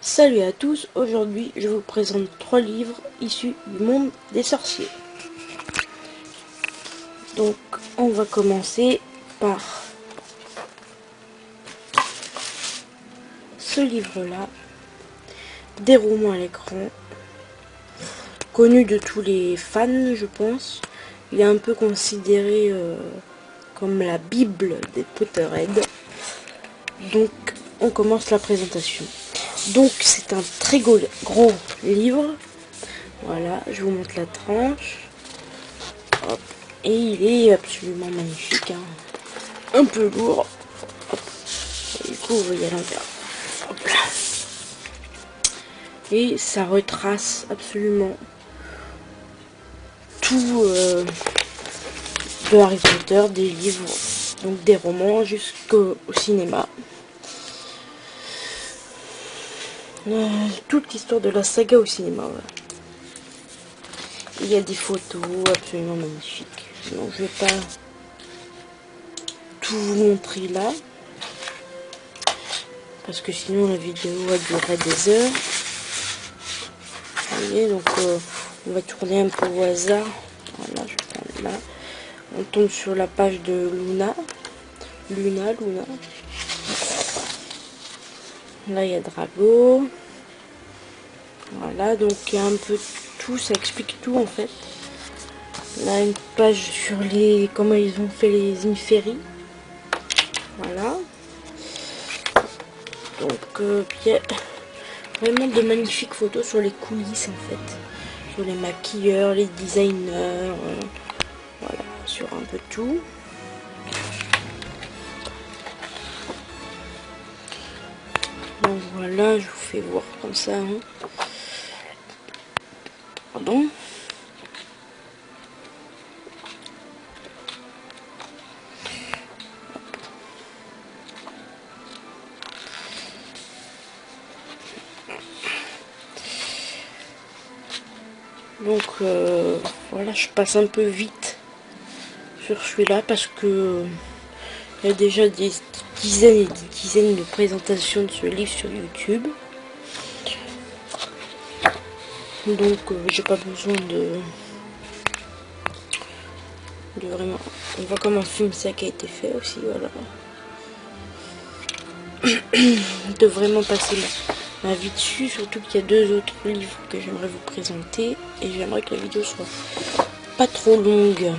Salut à tous, aujourd'hui je vous présente 3 livres issus du monde des sorciers. Donc on va commencer par ce livre-là, des romans à l'écran, connu de tous les fans je pense. Il est un peu considéré comme la Bible des Potterheads. Donc on commence la présentation. Donc c'est un très gros livre. Voilà, je vous montre la tranche. Hop. Et il est absolument magnifique. Hein. Un peu lourd. Hop. Et du coup, vous voyez à l'envers. Hop là. Et ça retrace absolument tout de Harry Potter, des livres, donc des romans jusqu'au cinéma. Toute l'histoire de la saga au cinéma. Voilà. Il y a des photos absolument magnifiques. Donc je vais pas tout vous montrer là. Parce que sinon la vidéo elle durerait des heures. Vous voyez, donc on va tourner un peu au hasard. Voilà, je prends là. On tombe sur la page de Luna. Luna. Là il y a Drago. Voilà, donc il y a un peu tout, ça explique tout en fait. Là une page sur les comment ils ont fait les Inferi. Voilà. Donc il y a vraiment de magnifiques photos sur les coulisses en fait. Sur les maquilleurs, les designers, voilà, sur un peu tout. Donc voilà, je vous fais voir comme ça. Hein. Pardon. Donc voilà, je passe un peu vite sur celui-là parce que il y a déjà des dizaines et des dizaines de présentations de ce livre sur YouTube. Donc j'ai pas besoin de vraiment. On voit comme un film ça qui a été fait aussi, voilà. De vraiment passer ma vie dessus, surtout qu'il y a 2 autres livres que j'aimerais vous présenter et j'aimerais que la vidéo soit pas trop longue.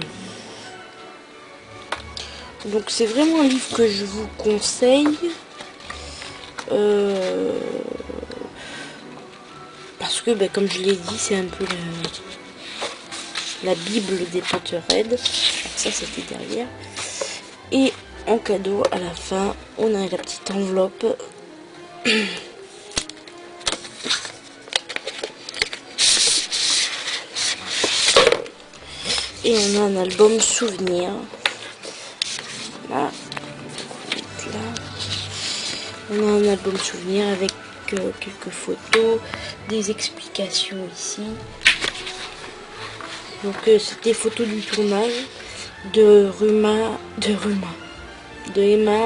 Donc c'est vraiment un livre que je vous conseille parce que comme je l'ai dit, c'est un peu la Bible des Potterheads. Ça c'était derrière. Et en cadeau à la fin on a la petite enveloppe et on a un album souvenir. Là, on a un album souvenir avec quelques photos, des explications ici. Donc c'est des photos du tournage de Emma,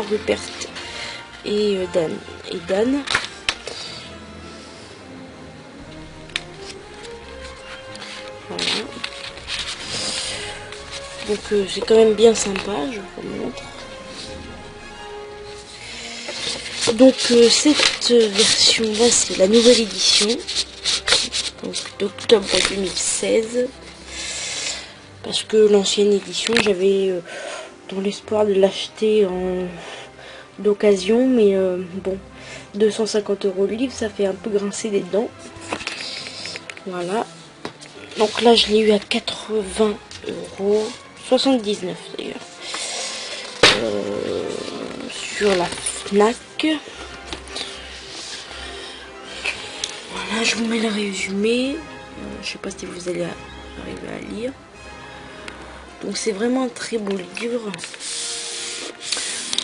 Rupert et Dan. Voilà. Donc c'est quand même bien sympa, je vous montre. Donc cette version-là, c'est la nouvelle édition, donc d'octobre 2016. Parce que l'ancienne édition, j'avais dans l'espoir de l'acheter d'occasion, mais bon, 250 € le livre, ça fait un peu grincer des dents. Voilà. Donc là, je l'ai eu à 80 €, 79 d'ailleurs, sur la Fnac. Voilà, je vous mets le résumé. Je sais pas si vous allez arriver à lire. Donc c'est vraiment un très beau livre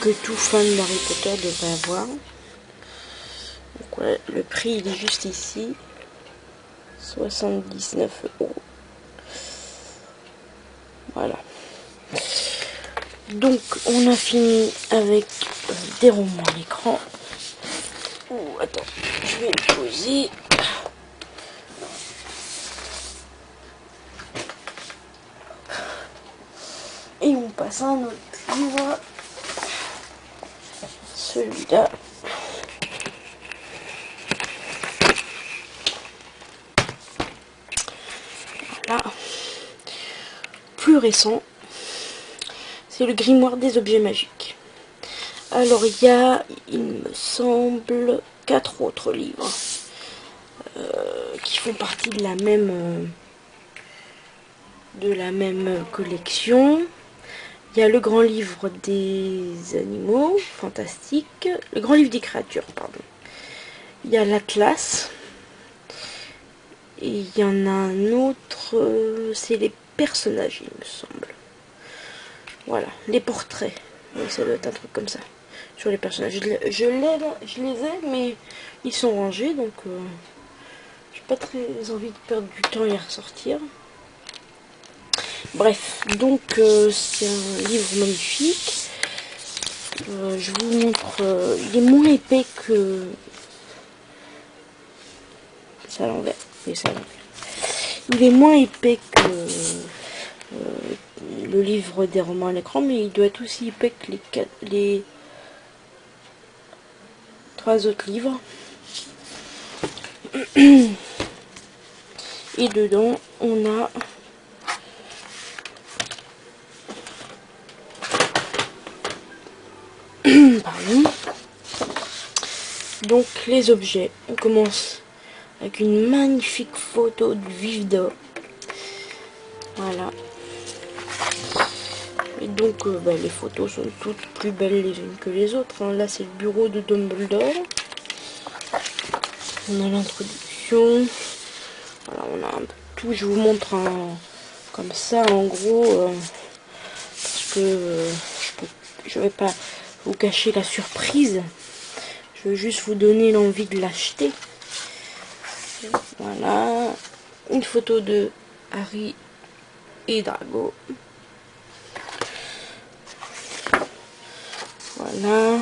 que tout fan d'Harry Potter devrait avoir. Donc ouais, le prix il est juste ici, 79 €. Voilà. Donc on a fini avec des romans à l'écran. Ouh, attends, je vais le poser. Et on passe à un autre livre. Celui-là. Voilà. Plus récent. C'est le grimoire des objets magiques. Alors il y a, il me semble, 4 autres livres qui font partie de la même collection. Il y a le grand livre des animaux fantastiques, le grand livre des créatures, pardon. Il y a l'Atlas. Et il y en a un autre, c'est les personnages, il me semble. Voilà, les portraits. Oui, ça doit être un truc comme ça. Sur les personnages. Je les ai, mais ils sont rangés, donc j'ai pas très envie de perdre du temps à les ressortir. Bref, donc c'est un livre magnifique. Je vous montre, il est moins épais que... C'est à l'envers. Oui, c'est à l'envers. Il est moins épais que le livre des romans à l'écran, mais il doit être aussi épais que les 3 autres livres. Et dedans, on a pardon. Donc les objets. On commence avec une magnifique photo du vif d'or. Voilà. Et donc les photos sont toutes plus belles les unes que les autres. Hein. Là c'est le bureau de Dumbledore. On a l'introduction. Voilà, on a un peu tout. Je vous montre comme ça en gros. Parce que je vais pas vous cacher la surprise. Je veux juste vous donner l'envie de l'acheter. Voilà. Une photo de Harry et Drago. Voilà.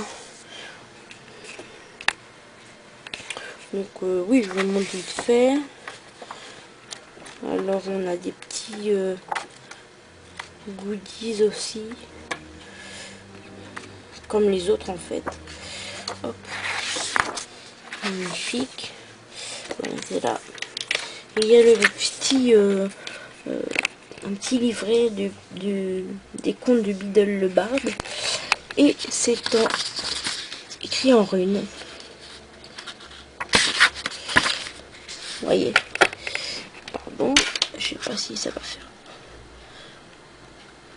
Donc oui, je vous montre vite fait. Alors on a des petits goodies aussi. Comme les autres en fait. Hop. Magnifique. Voilà, c'est là. Et il y a le petit un petit livret des contes du Biddle le Barde. Et c'est écrit en runes. Vous voyez. Pardon, je sais pas si ça va faire.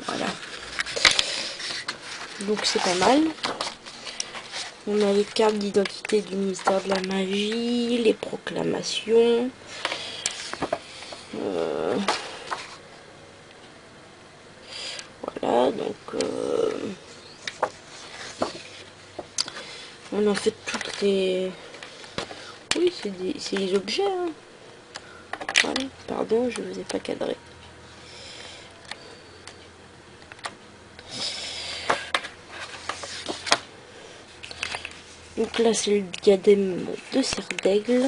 Voilà. Donc c'est pas mal. On a les cartes d'identité du ministère de la magie, les proclamations. Voilà, donc on en fait toutes les... Oui, c'est des objets. Hein. Voilà, pardon, je vous ai pas cadré. Donc là, c'est le diadème de Serre d'Aigle.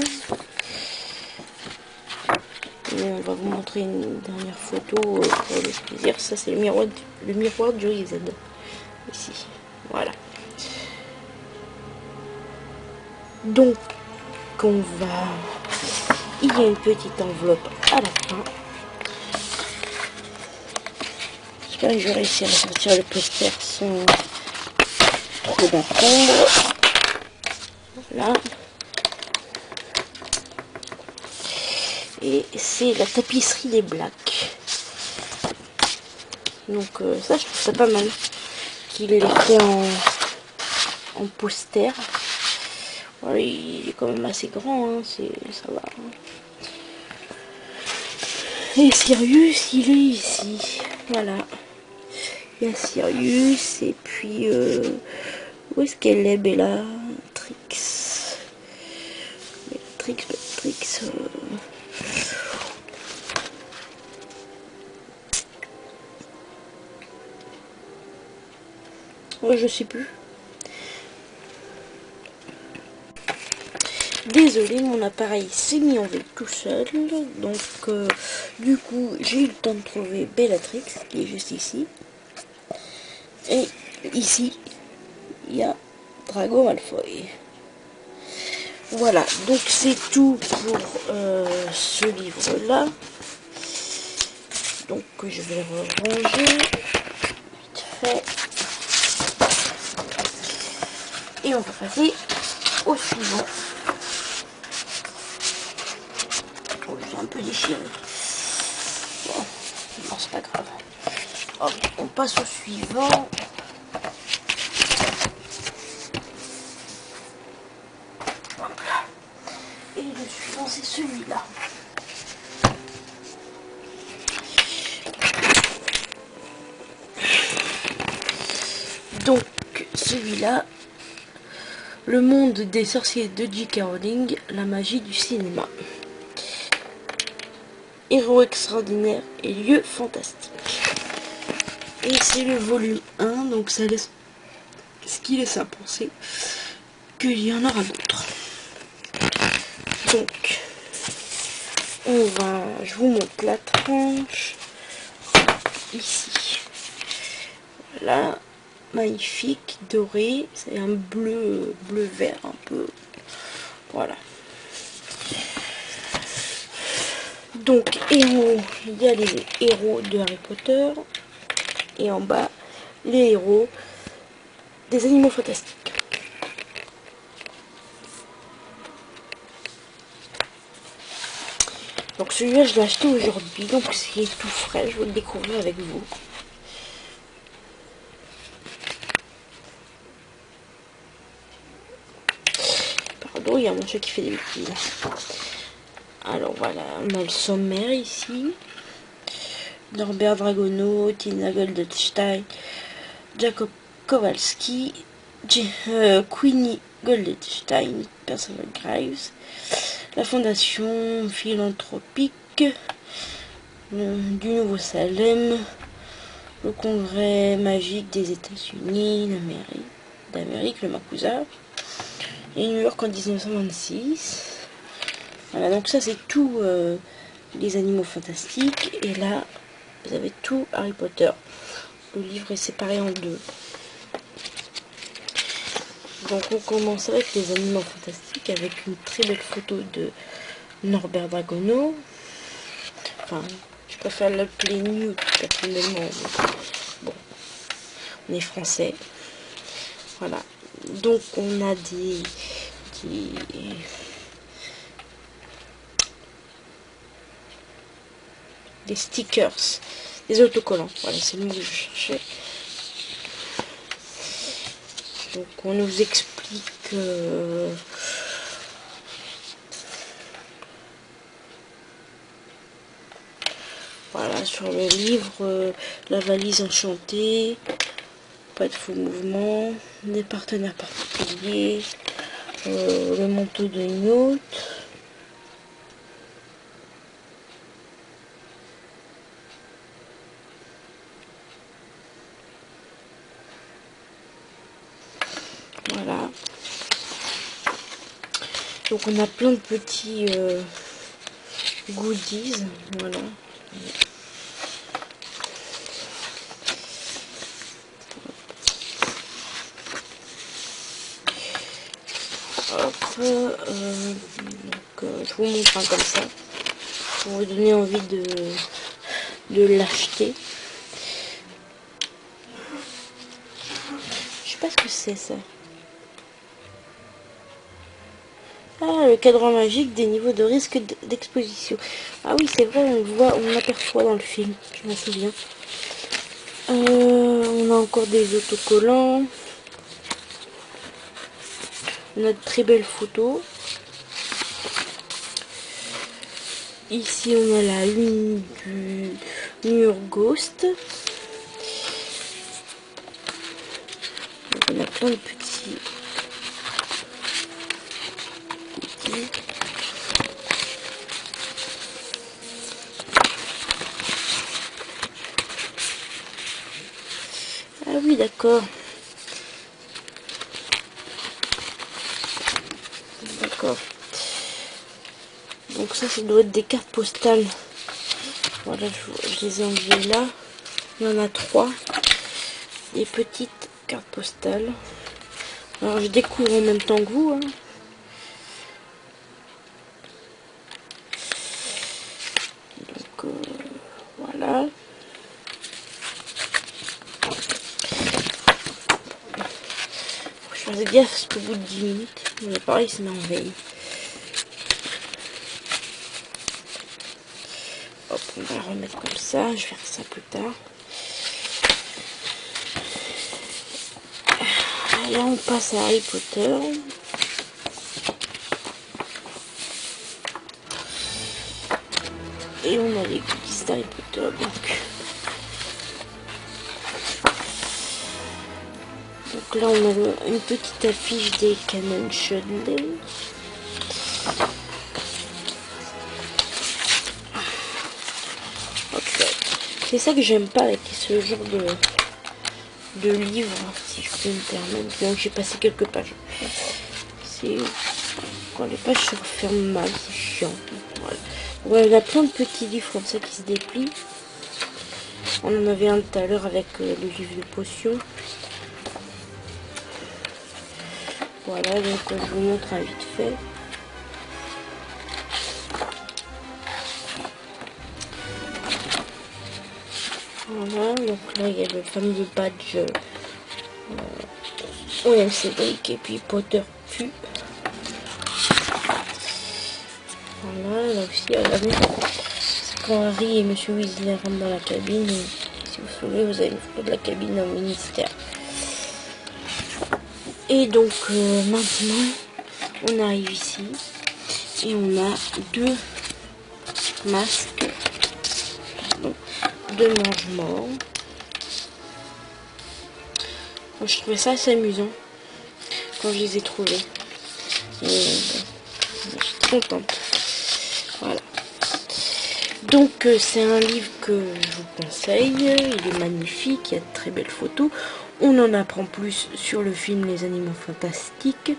Et on va vous montrer une dernière photo pour le plaisir. Ça, c'est le miroir du Rized. Ici, voilà. Donc, on va... Il y a une petite enveloppe à la fin. J'espère que je vais réussir à sortir le poster sans trop d'encombre. Voilà. Et c'est la tapisserie des Blacks. Donc ça, je trouve ça pas mal. Qu'il ait fait en poster. Voilà, il est quand même assez grand, hein, ça va. Et Sirius, il est ici. Voilà. Il y a Sirius, et puis... où est-ce qu'elle est, Bella? Trix. Trix. Ouais, je sais plus. Désolé, mon appareil s'est mis en veille tout seul. Donc, du coup, j'ai eu le temps de trouver Bellatrix, qui est juste ici. Et ici, il y a Drago Malfoy. Voilà, donc c'est tout pour ce livre-là. Donc, je vais le ranger vite fait. Et on va passer au suivant. Oh, je suis un peu déchiré. Bon, non, c'est pas grave. Hop, on passe au suivant. Hop là. Et le suivant, c'est celui-là. Donc, celui-là, le monde des sorciers de J.K. Rowling, la magie du cinéma. Héros extraordinaires et lieux fantastiques. Et c'est le volume 1, donc ça laisse ce qui laisse à penser qu'il y en aura d'autres. Donc, je vous montre la tranche. Ici. Voilà. Magnifique, doré. C'est un bleu vert un peu. Voilà. Donc, héros, il y a les héros de Harry Potter. Et en bas, les héros des animaux fantastiques. Donc celui-là, je l'ai acheté aujourd'hui. Donc c'est tout frais. Je vais le découvrir avec vous. Pardon, il y a mon chat qui fait des bêtises. Alors voilà, on a le sommaire ici. Norbert Dragono, Tina Goldenstein, Jacob Kowalski, Queenie Goldenstein, Percival Graves, la fondation philanthropique du Nouveau-Salem, le congrès magique des États-Unis d'Amérique, le Makusa, et New York en 1926. Voilà, donc ça c'est tout les animaux fantastiques, et là vous avez tout Harry Potter. Le livre est séparé en deux. Donc on commence avec les animaux fantastiques, avec une très belle photo de Norbert Dragono. Enfin, je préfère l'appeler Newt personnellement. Bon, on est français. Voilà. Donc on a des stickers, des autocollants. Voilà, c'est le mot que je cherchais. Donc on nous explique voilà, sur le livre, la valise enchantée, pas de faux mouvements, des partenaires particuliers, le manteau de Newt. Voilà. Donc on a plein de petits goodies. Voilà. Hop, je vous montre un comme ça pour vous donner envie de l'acheter. Je sais pas ce que c'est ça. Ah, le cadran magique des niveaux de risque d'exposition. Ah oui, c'est vrai, on le voit, on l'aperçoit dans le film, je m'en souviens. On a encore des autocollants. On a de très belles photos. Ici, on a la lune du mur Ghost. Donc, on a plein de petits. Ah oui, d'accord. D'accord. Donc ça doit être des cartes postales. Voilà, je les ai enlevées là. Il y en a 3. Des petites cartes postales. Alors je découvre en même temps que vous. Hein. Donc voilà. Je fasse gaffe parce qu'au bout de 10 minutes, mon appareil se met en veille. Hop, on va le remettre comme ça. Je vais faire ça plus tard. Là, on passe à Harry Potter. Et on a les goodies d'Harry Potter. Donc là, on a une petite affiche des Canon Chudley. C'est ça que j'aime pas avec ce genre de livre, si je peux me permettre. Donc j'ai passé quelques pages. C'est quand les pages se referment mal, c'est chiant. Voilà. Ouais, il y a plein de petits livres comme ça qui se déplient. On en avait un tout à l'heure avec le livre de potions. Voilà, donc je vous montre un vite fait. Voilà, donc là il y a le fameux badge Cédric et puis Potter Pu. Voilà, là aussi, regardez, c'est quand Harry et Monsieur Weasley rentrent dans la cabine. Si vous vous souvenez, vous avez une photo de la cabine au ministère. Et donc maintenant, on arrive ici et on a 2 masques, donc 2 mange-morts. Je trouvais ça assez amusant quand je les ai trouvés. Et, je suis très contente. Voilà. Donc c'est un livre que je vous conseille. Il est magnifique, il y a de très belles photos. On en apprend plus sur le film Les Animaux Fantastiques.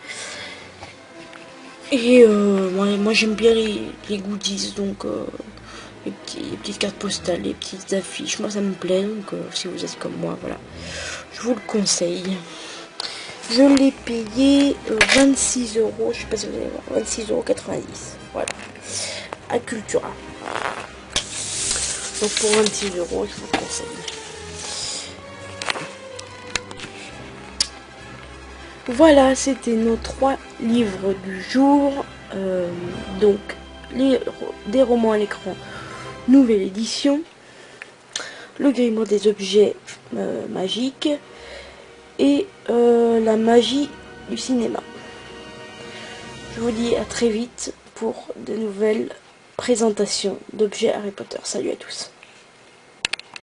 Et moi j'aime bien les goodies, donc les petites cartes postales, les petites affiches. Moi ça me plaît, donc si vous êtes comme moi, voilà. Je vous le conseille. Je l'ai payé 26 €, je sais pas si vous allez voir, 26,90 €. Voilà. À Cultura. Donc pour 26 €, je vous le conseille. Voilà, c'était nos 3 livres du jour. Donc, des romans à l'écran, nouvelle édition. Le grimoire des objets magiques. Et la magie du cinéma. Je vous dis à très vite pour de nouvelles présentations d'objets Harry Potter. Salut à tous.